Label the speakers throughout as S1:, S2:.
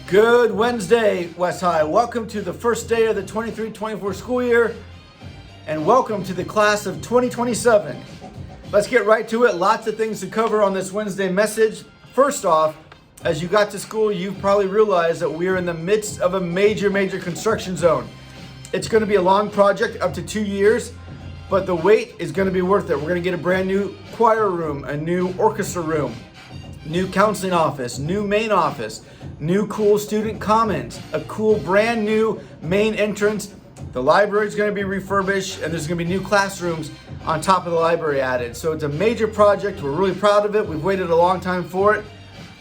S1: Good Wednesday, West High. Welcome to the first day of the 23-24 school year, and welcome to the class of 2027. Let's get right to it. Lots of things to cover on this Wednesday message. First off, as you got to school, you've probably realized that we are in the midst of a major construction zone. It's going to be a long project, up to 2 years, but the wait is going to be worth it. We're going to get a brand new choir room, a new orchestra room, new counseling office, new main office, new cool student commons, a cool brand new main entrance. The library is going to be refurbished, and there's going to be new classrooms on top of the library added. So it's a major project. We're really proud of it. We've waited a long time for it,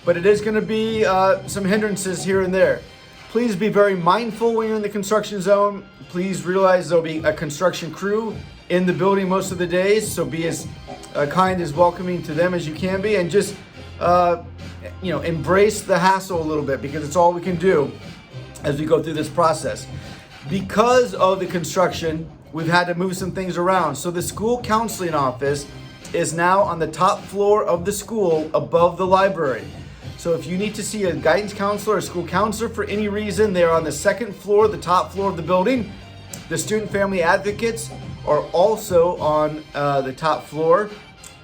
S1: but it is going to be some hindrances here and there. Please be very mindful when you're in the construction zone. Please realize there'll be a construction crew in the building most of the days, so be as kind as welcoming to them as you can be, and just embrace the hassle a little bit, because it's all we can do as we go through this process. Because of the construction, we've had to move some things around. So the school counseling office is now on the top floor of the school above the library. So if you need to see a guidance counselor or school counselor for any reason, they're on the second floor, the top floor of the building. The student family advocates are also on the top floor,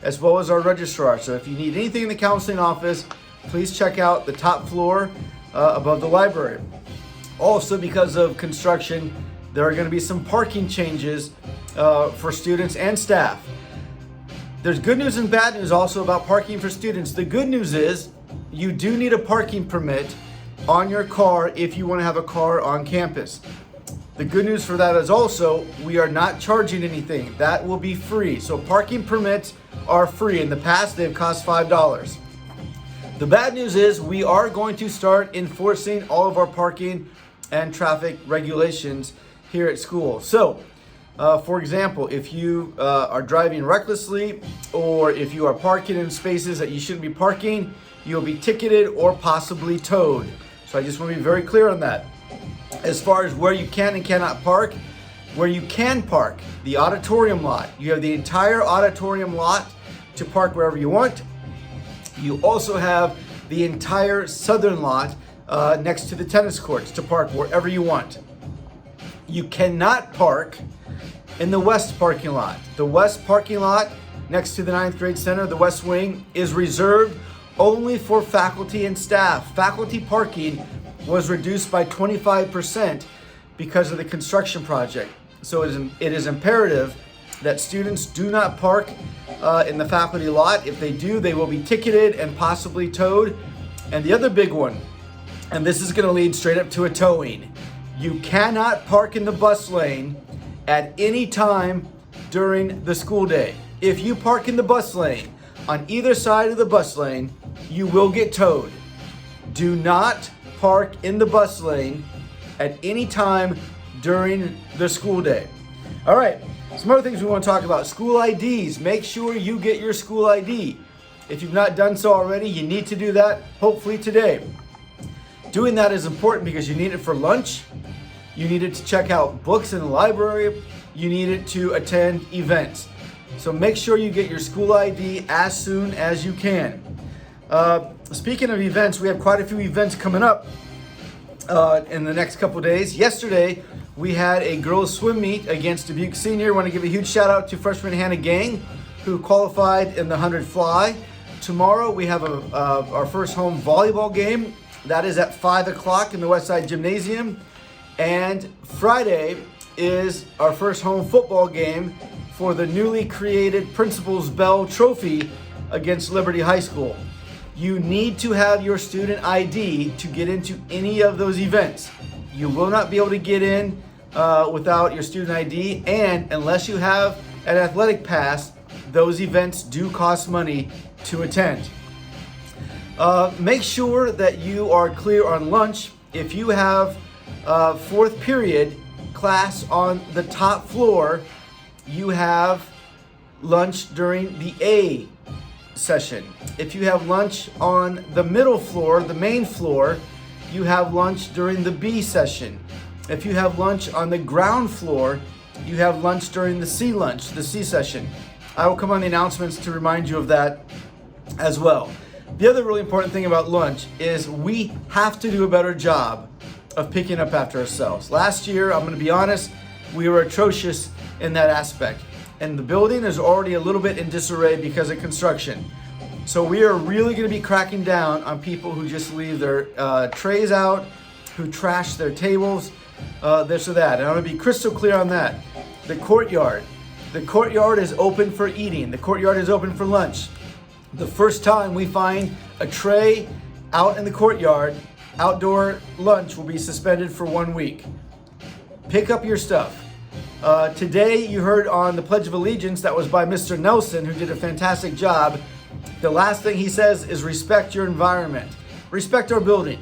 S1: as well as our registrar. So if you need anything in the counseling office, please check out the top floor above the library. Also, because of construction, there are going to be some parking changes for students and staff. There's good news and bad news also about parking for students. The good news is you do need a parking permit on your car if you want to have a car on campus. The good news for that is also we are not charging anything. That will be free. So parking permits are free. In the past, they've cost $5. The bad news is we are going to start enforcing all of our parking and traffic regulations here at school. So, for example, if you are driving recklessly, or if you are parking in spaces that you shouldn't be parking, you'll be ticketed or possibly towed. So I just want to be very clear on that. As far as where you can and cannot park, where you can park, the auditorium lot. You have the entire auditorium lot to park wherever you want. You also have the entire southern lot next to the tennis courts to park wherever you want. You cannot park in the west parking lot. The west parking lot next to the 9th grade center, the west wing, is reserved only for faculty and staff. Faculty parking was reduced by 25% because of the construction project. So it is imperative that students do not park in the faculty lot. If they do, they will be ticketed and possibly towed. And the other big one, and this is going to lead straight up to a towing, you cannot park in the bus lane at any time during the school day. If you park in the bus lane on either side of the bus lane, you will get towed. Do not park in the bus lane at any time during the school day. All right, some other things we want to talk about. School IDs. Make sure you get your school ID. If you've not done so already, you need to do that, hopefully today. Doing that is important because you need it for lunch, you need it to check out books in the library, you need it to attend events. So make sure you get your school ID as soon as you can. Speaking of events, we have quite a few events coming up in the next couple days. Yesterday, we had a girls swim meet against Dubuque Senior. I want to give a huge shout out to freshman Hannah Gang, who qualified in the 100 fly. Tomorrow, we have our first home volleyball game. That is at 5 o'clock in the Westside Gymnasium. And Friday is our first home football game for the newly created Principal's Bell Trophy against Liberty High School. You need to have your student ID to get into any of those events. You will not be able to get in without your student ID, and unless you have an athletic pass, those events do cost money to attend. Make sure that you are clear on lunch. If you have fourth period class on the top floor, you have lunch during the A session. If you have lunch on the middle floor, the main floor, you have lunch during the B session. If you have lunch on the ground floor, you have lunch during the C lunch, the C session. I will come on the announcements to remind you of that as well. The other really important thing about lunch is we have to do a better job of picking up after ourselves. Last year, I'm going to be honest, we were atrocious in that aspect. And the building is already a little bit in disarray because of construction. So we are really going to be cracking down on people who just leave their trays out, who trash their tables, this or that. And I'm going to be crystal clear on that. The courtyard is open for eating. The courtyard is open for lunch. The first time we find a tray out in the courtyard, outdoor lunch will be suspended for 1 week. Pick up your stuff. Today you heard on the Pledge of Allegiance that was by Mr. Nelson, who did a fantastic job. The last thing he says is respect your environment. Respect our building.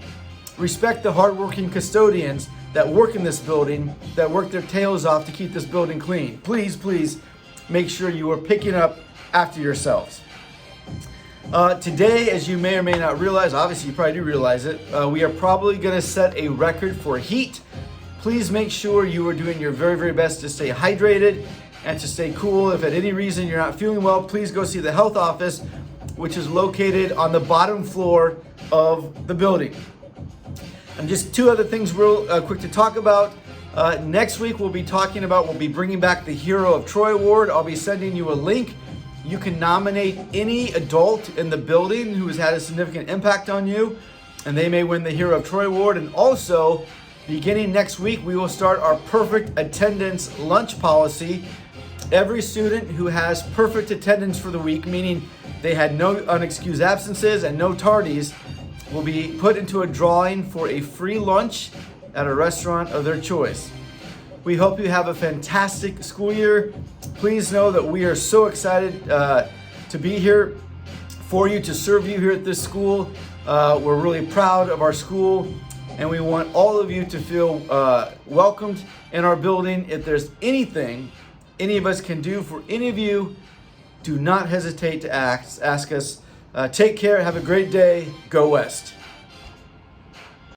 S1: Respect the hardworking custodians that work in this building, that work their tails off to keep this building clean. Please, please make sure you are picking up after yourselves. Today, as you may or may not realize, obviously you probably do realize it, we are probably going to set a record for heat. Please make sure you are doing your very, very best to stay hydrated and to stay cool. If at any reason you're not feeling well, please go see the health office, which is located on the bottom floor of the building. And just two other things real quick to talk about. Next week we'll be bringing back the Hero of Troy Award. I'll be sending you a link. You can nominate any adult in the building who has had a significant impact on you, and they may win the Hero of Troy Award. And also, beginning next week, we will start our perfect attendance lunch policy. Every student who has perfect attendance for the week, meaning they had no unexcused absences and no tardies, will be put into a drawing for a free lunch at a restaurant of their choice. We hope you have a fantastic school year. Please know that we are so excited to be here for you, to serve you here at this school. We're really proud of our school, and we want all of you to feel welcomed in our building. If there's anything any of us can do for any of you, do not hesitate to ask us. Take care. Have a great day. Go West.